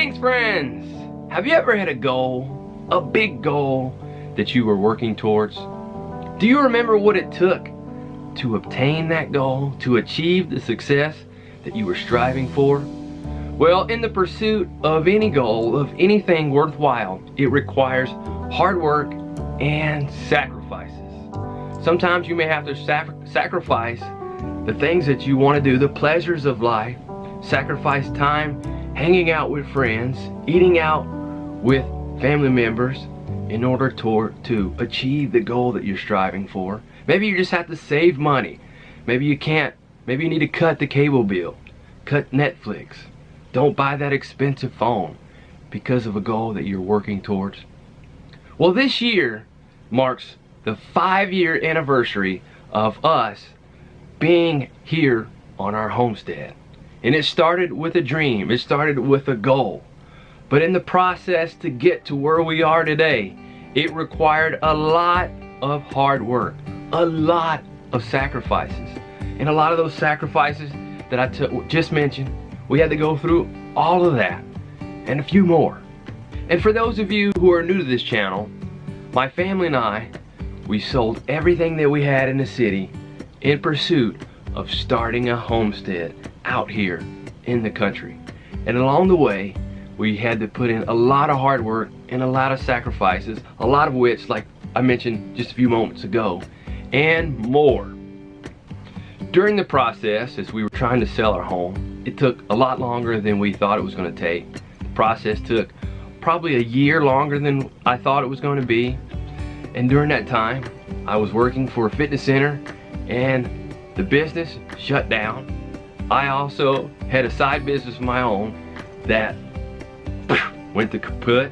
Greetings, friends! Have you ever had a goal, a big goal that you were working towards? Do you remember what it took to obtain that goal, to achieve the success that you were striving for? Well, in the pursuit of any goal, of anything worthwhile, it requires hard work and sacrifices. Sometimes you may have to sacrifice the things that you want to do, the pleasures of life, sacrifice time hanging out with friends, eating out with family members in order to achieve the goal that you're striving for. Maybe you just have to save money. Maybe you can't. Maybe you need to cut the cable bill, cut Netflix. Don't buy that expensive phone because of a goal that you're working towards. Well, this year marks the 5-year anniversary of us being here on our homestead. And it started with a dream, it started with a goal. But in the process to get to where we are today, it required a lot of hard work, a lot of sacrifices. And a lot of those sacrifices that I just mentioned, we had to go through all of that and a few more. And for those of you who are new to this channel, my family and I, we sold everything that we had in the city in pursuit of starting a homestead out here in the country. And along the way, we had to put in a lot of hard work and a lot of sacrifices, a lot of which, like I mentioned just a few moments ago, and more. During the process, as we were trying to sell our home, it took a lot longer than we thought it was going to take. The process took probably a year longer than I thought it was going to be. And during that time, I was working for a fitness center and the business shut down. I also had a side business of my own that went to kaput,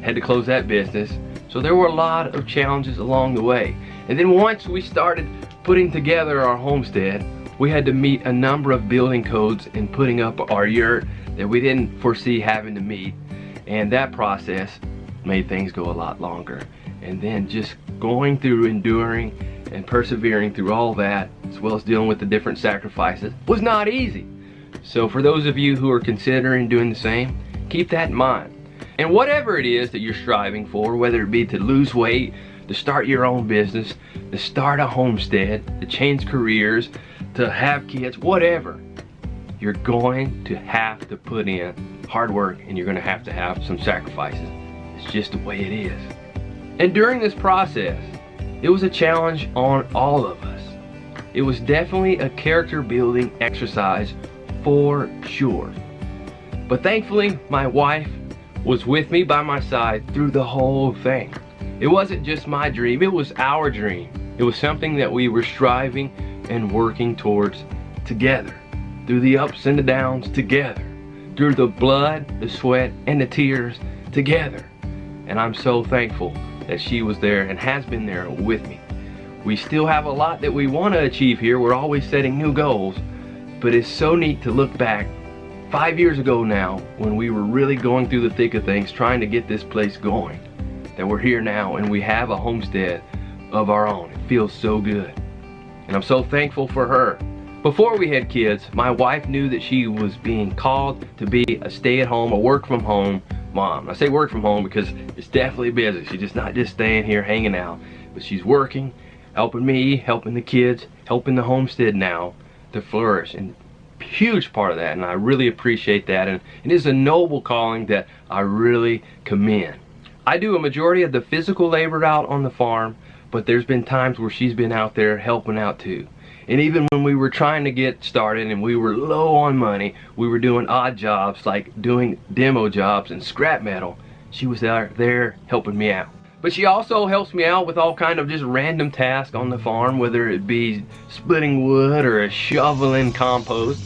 had to close that business. So there were a lot of challenges along the way. And then once we started putting together our homestead, we had to meet a number of building codes and putting up our yurt that we didn't foresee having to meet. And that process made things go a lot longer. And then just going through, enduring, and persevering through all that, as well as dealing with the different sacrifices, was not easy. So for those of you who are considering doing the same, keep that in mind. And whatever it is that you're striving for, whether it be to lose weight, to start your own business, to start a homestead, to change careers, to have kids, whatever, you're going to have to put in hard work and you're going to have some sacrifices. It's just the way it is. And during this process, it was a challenge on all of us. It was definitely a character building exercise for sure. But thankfully, my wife was with me by my side through the whole thing. It wasn't just my dream, it was our dream. It was something that we were striving and working towards together. Through the ups and the downs together. Through the blood, the sweat, and the tears together. And I'm so thankful that she was there and has been there with me. We still have a lot that we want to achieve here. We're always setting new goals, but it's so neat to look back 5 years ago now when we were really going through the thick of things trying to get this place going, that we're here now and we have a homestead of our own. It feels so good. And I'm so thankful for her. Before we had kids, my wife knew that she was being called to be a stay-at-home, a work-from-home mom. I say work from home because it's definitely busy. She's just not just staying here hanging out, but she's working, helping me, helping the kids, helping the homestead now to flourish. And a huge part of that, and I really appreciate that. And it is a noble calling that I really commend. I do a majority of the physical labor out on the farm, but there's been times where she's been out there helping out too. And even when we were trying to get started and we were low on money, we were doing odd jobs like doing demo jobs and scrap metal, she was there helping me out. But she also helps me out with all kind of just random tasks on the farm, whether it be splitting wood or shoveling compost.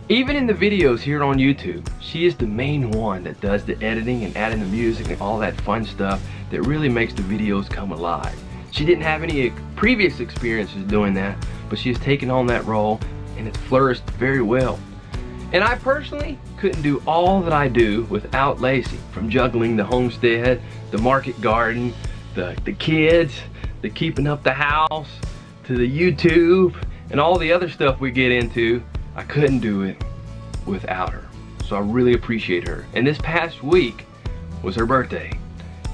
Even in the videos here on YouTube, she is the main one that does the editing and adding the music and all that fun stuff that really makes the videos come alive. She didn't have any previous experiences doing that, but she has taken on that role and it's flourished very well. And I personally couldn't do all that I do without Lacey, from juggling the homestead, the market garden, the kids, the keeping up the house, to the YouTube and all the other stuff we get into, I couldn't do it without her. So I really appreciate her. And this past week was her birthday.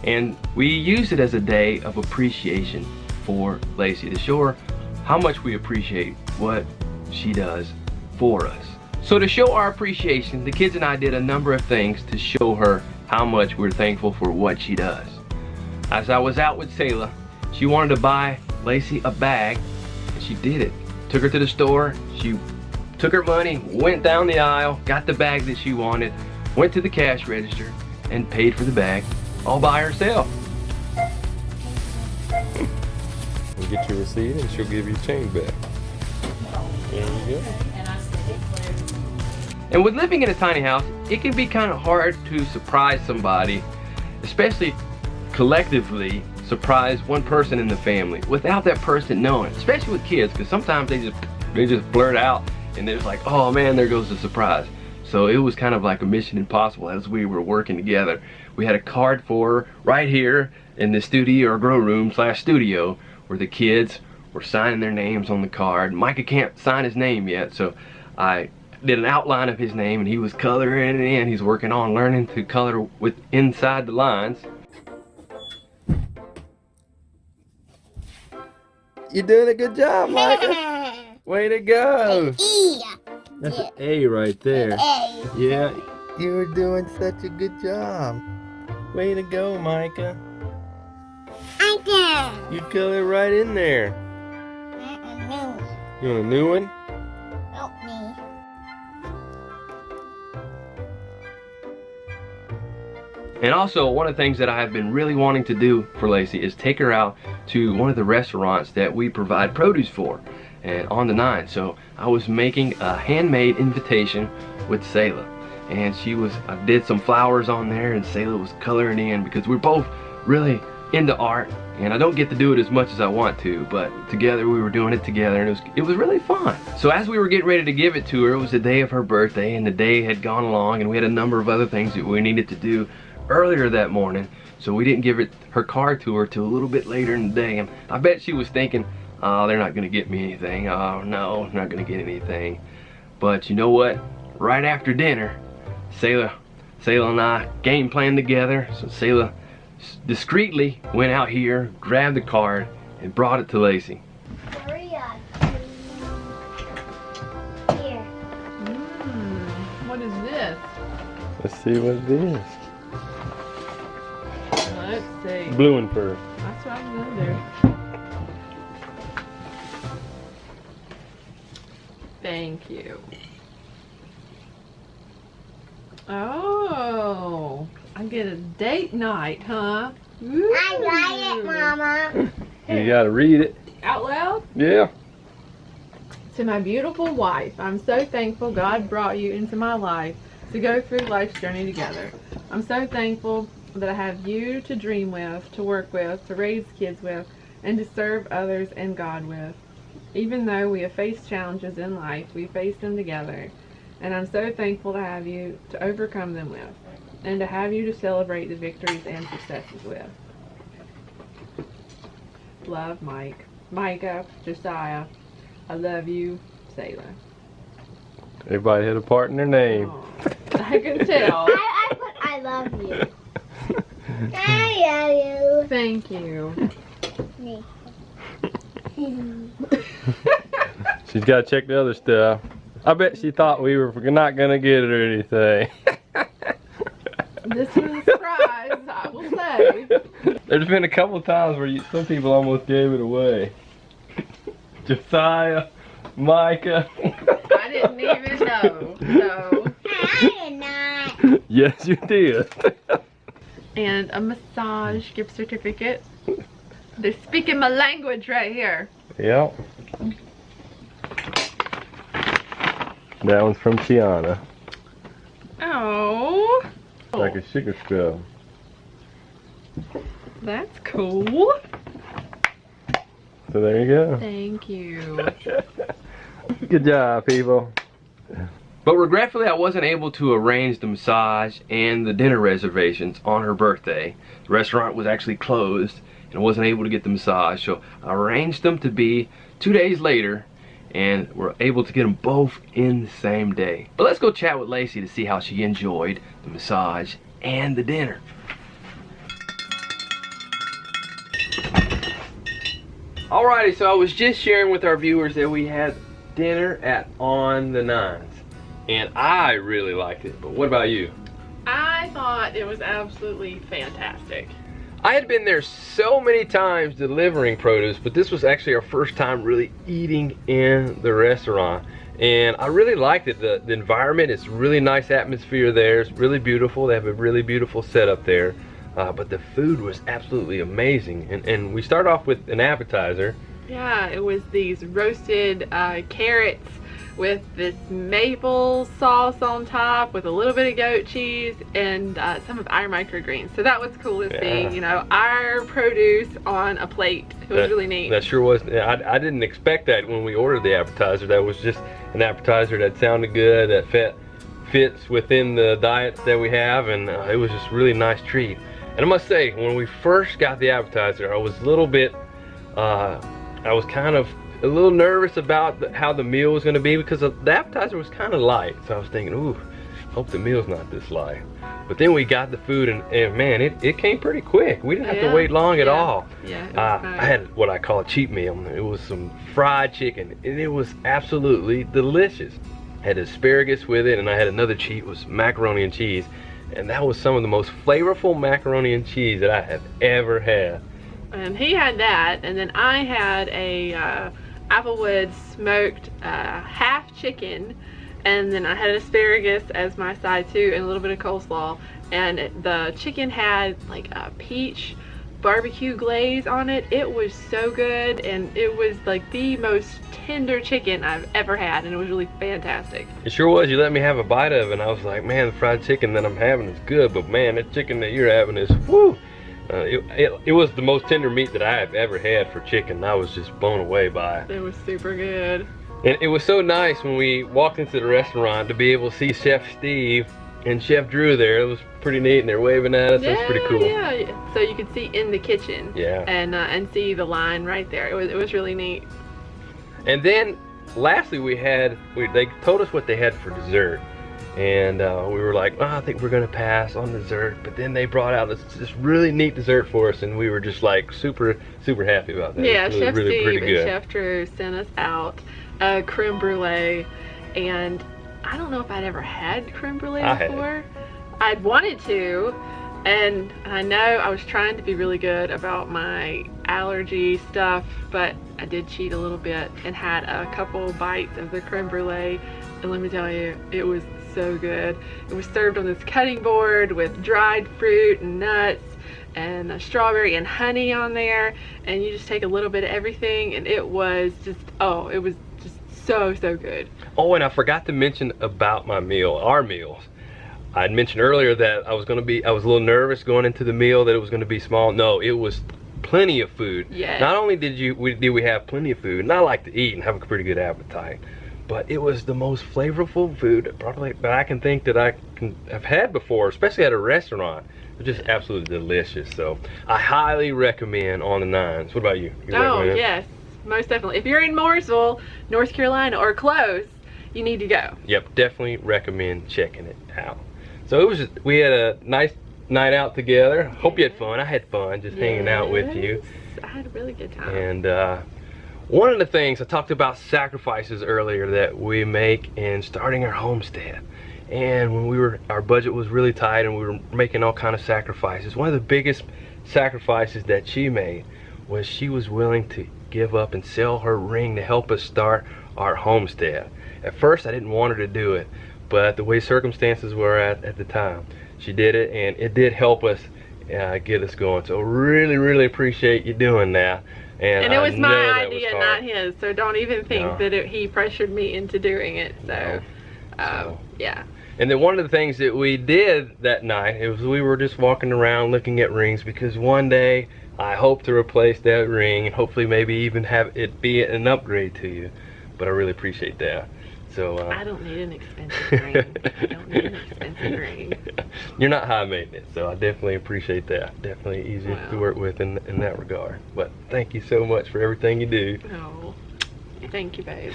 And we used it as a day of appreciation for Lacey, to show her how much we appreciate what she does for us. So to show our appreciation, the kids and I did a number of things to show her how much we're thankful for what she does. As I was out with Selah, she wanted to buy Lacey a bag, and she did it. Took her to the store, she took her money, went down the aisle, got the bag that she wanted, went to the cash register, and paid for the bag all by herself. You get your receipt and she'll give you change back. There you go. And with living in a tiny house, it can be kind of hard to surprise somebody, especially collectively surprise one person in the family without that person knowing, especially with kids, because sometimes they just blurt out and they're just like, oh man, there goes the surprise. So it was kind of like a mission impossible as we were working together. We had a card for her right here in the studio or grow room / studio where the kids were signing their names on the card. Micah can't sign his name yet, so I did an outline of his name and he was coloring it in. He's working on learning to color with inside the lines. You're doing a good job, Micah. Way to go. That's an A right there. Yeah, you're doing such a good job. Way to go, Micah. You color right in there. You want a new one? And also, one of the things that I have been really wanting to do for Lacey is take her out to one of the restaurants that we provide produce for, and on the 9. So I was making a handmade invitation with Selah, and I did some flowers on there, and Selah was coloring in because we're both really into art, and I don't get to do it as much as I want to, but together we were doing it together, and it was really fun. So as we were getting ready to give it to her, it was the day of her birthday, and the day had gone along, and we had a number of other things that we needed to do earlier that morning, so we didn't give her card to her till a little bit later in the day. And I bet she was thinking, oh, they're not gonna get me anything. Oh no, not gonna get anything. But you know what? Right after dinner, Selah and I game planned together. So Selah discreetly went out here, grabbed the card, and brought it to Lacey. Hurry up. Here. What is this? Let's see what it is. Let's see. Blue and fur. That's what I'm gonna do. Thank you. Oh, I get a date night, huh? Woo. I got it, Mama. You gotta read it. Out loud? Yeah. To my beautiful wife, I'm so thankful God brought you into my life to go through life's journey together. I'm so thankful that I have you to dream with, to work with, to raise kids with, and to serve others and God with. Even though we have faced challenges in life, we face them together. And I'm so thankful to have you to overcome them with, and to have you to celebrate the victories and successes with. Love, Micah, Josiah. I love you, Selah. Everybody had a part in their name. Oh, I can tell. I put I love you. I love you. Thank you. Me. She's got to check the other stuff. I bet she thought we were not going to get it or anything. This was a surprise, I will say. There's been a couple times where some people almost gave it away. Josiah, Micah. I didn't even know. So. I did not. Yes, you did. And a massage gift certificate. They're speaking my language right here. Yep. That one's from Tiana. Oh. Like a sugar scrub. That's cool. So there you go. Thank you. Good job, people. But regretfully, I wasn't able to arrange the massage and the dinner reservations on her birthday. The restaurant was actually closed, and wasn't able to get the massage, so I arranged them to be 2 days later, and we're able to get them both in the same day. But let's go chat with Lacey to see how she enjoyed the massage and the dinner. Alrighty, so I was just sharing with our viewers that we had dinner at On the Nines, and I really liked it. But what about you? I thought it was absolutely fantastic. I had been there so many times delivering produce, but this was actually our first time really eating in the restaurant. And I really liked it. The environment, it's really nice atmosphere there. It's really beautiful. They have a really beautiful setup there. But the food was absolutely amazing. And we start off with an appetizer. Yeah, it was these roasted carrots with this maple sauce on top with a little bit of goat cheese and some of our microgreens. So that was cool to see, you know, our produce on a plate. It was really neat. That sure was. I didn't expect that when we ordered the appetizer. That was just an appetizer that sounded good, that fits within the diets that we have, and it was just a really nice treat. And I must say, when we first got the appetizer, I was a little bit, I was kind of a little nervous about how the meal was going to be, because the appetizer was kind of light. So I was thinking, ooh, hope the meal's not this light. But then we got the food, and man, it came pretty quick. We didn't have to wait long at all. Yeah, it was nice. I had what I call a cheat meal. It was some fried chicken, and it was absolutely delicious. I had asparagus with it, and I had another cheat, was macaroni and cheese. And that was some of the most flavorful macaroni and cheese that I have ever had. And he had that, and then I had a Applewood smoked half chicken, and then I had asparagus as my side too, and a little bit of coleslaw. And the chicken had like a peach barbecue glaze on it. It was so good, and it was like the most tender chicken I've ever had, and it was really fantastic. It sure was. You let me have a bite of it, and I was like, man, the fried chicken that I'm having is good, but man, that chicken that you're having is, whoo! It was the most tender meat that I have ever had for chicken. I was just blown away by it. It was super good. And it was so nice when we walked into the restaurant to be able to see Chef Steve and Chef Drew there. It was pretty neat, and they're waving at us. It was pretty cool. Yeah, so you could see in the kitchen. Yeah. And see the line right there. It was really neat. And then lastly, they told us what they had for dessert, and we were like, oh, I think we're gonna pass on dessert. But then they brought out this really neat dessert for us, and we were just like super happy about that. Yeah, It was Chef really Steve good. and Chef Drew sent us out creme brulee, and I don't know if I'd ever had creme brulee before. I'd wanted to, and I know I was trying to be really good about my allergy stuff, but I did cheat a little bit and had a couple bites of the creme brulee, and let me tell you, it was so good. It was served on this cutting board with dried fruit and nuts and strawberry and honey on there, and you just take a little bit of everything, and it was just, oh, it was just so good. Oh, and I forgot to mention about my meal, our meals. I'd mentioned earlier that I was a little nervous going into the meal, that it was going to be small. No, it was plenty of food. Yeah. Not only did we have plenty of food, and I like to eat and have a pretty good appetite, but it was the most flavorful food probably that I can think that I have had before, especially at a restaurant. It was just absolutely delicious. So I highly recommend On the Nines. What about you? Oh, yes, most definitely. If you're in Mooresville, North Carolina, or close, you need to go. Yep, definitely recommend checking it out. So we had a nice night out together. Hope you had fun. I had fun just hanging out with you. I had a really good time. And one of the things I talked about, sacrifices earlier that we make in starting our homestead. And when our budget was really tight and we were making all kind of sacrifices, one of the biggest sacrifices that she made was she was willing to give up and sell her ring to help us start our homestead. At first I didn't want her to do it, but the way circumstances were at the time, she did it, and it did help us get us going. So really appreciate you doing that. And it was my idea, not his, so don't even think that he pressured me into doing it. So, yeah. And then one of the things that we did that night, we were just walking around looking at rings, because one day I hope to replace that ring and hopefully maybe even have it be an upgrade to you. But I really appreciate that. So I don't need an expensive ring. I don't need an expensive ring. You're not high maintenance, so I definitely appreciate that. Definitely easy to work with in that regard. But thank you so much for everything you do. Oh, thank you, babe.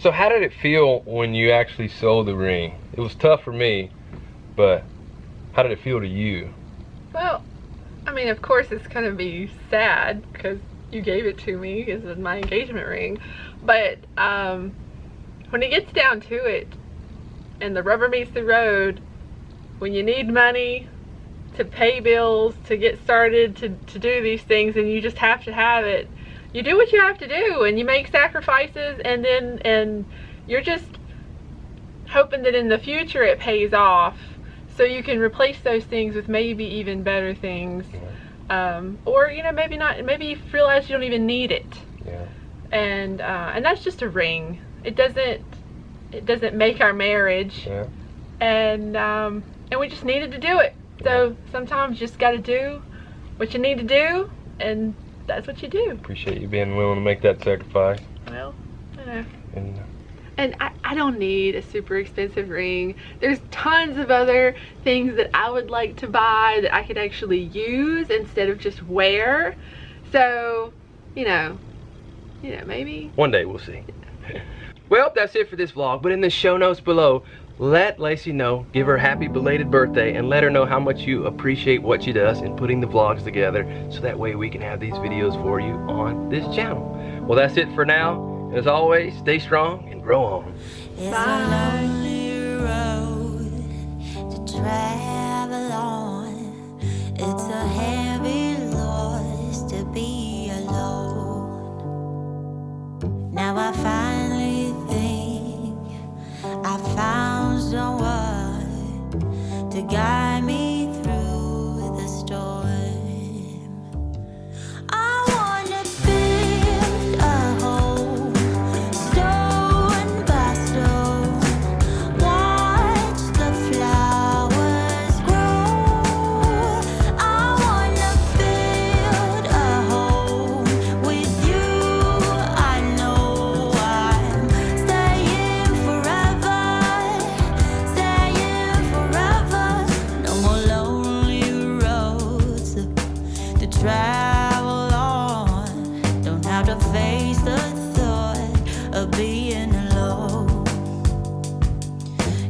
So how did it feel when you actually sold the ring? It was tough for me, but how did it feel to you? Well, I mean, of course it's gonna be sad because you gave it to me as my engagement ring, but when it gets down to it and the rubber meets the road, when you need money to pay bills, to get started, to do these things, and you just have to have it, you do what you have to do, and you make sacrifices, and you're just hoping that in the future it pays off, so you can replace those things with maybe even better things, or you know, maybe not. Maybe you realize you don't even need it. Yeah. And that's just a ring. It doesn't make our marriage. Yeah. And we just needed to do it. So sometimes you just got to do what you need to do, and that's what you do. Appreciate you being willing to make that sacrifice. Well, you know. And I don't need a super expensive ring. There's tons of other things that I would like to buy that I could actually use instead of just wear. So, you know, maybe one day we'll see. Well, that's it for this vlog, but in the show notes below, let Lacey know, give her a happy belated birthday, and let her know how much you appreciate what she does in putting the vlogs together, so that way we can have these videos for you on this channel. Well, that's it for now. As always, stay strong and grow on. It's a lonely road to travel on. It's a heavy loss to be alone. Now I finally think I found someone to guide me through the storm. I wanna build a home, stone by stone, watch the flowers grow. I wanna build a home with you. I know I'm staying forever, no more lonely roads to travel on. Don't have to face the thought of being alone.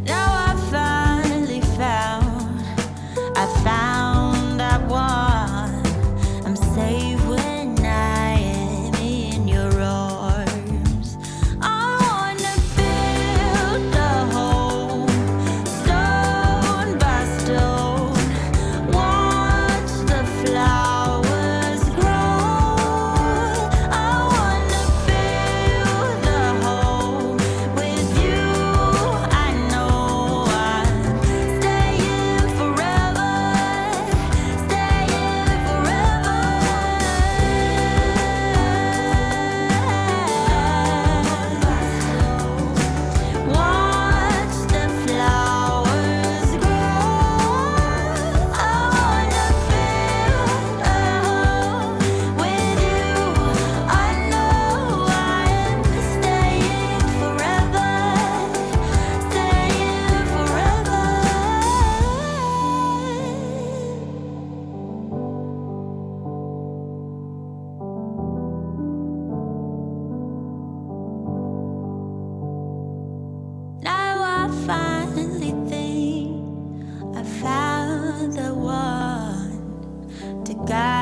Now I finally found that one. I'm safe when I am in your arms. I wanna build a home, stone by stone, watch the flowers grow. I wanna build a home with you. I know I'm staying forever, watch the flowers grow. I wanna build a home with you. I know I'm staying forever, Now I finally think I found the one to guide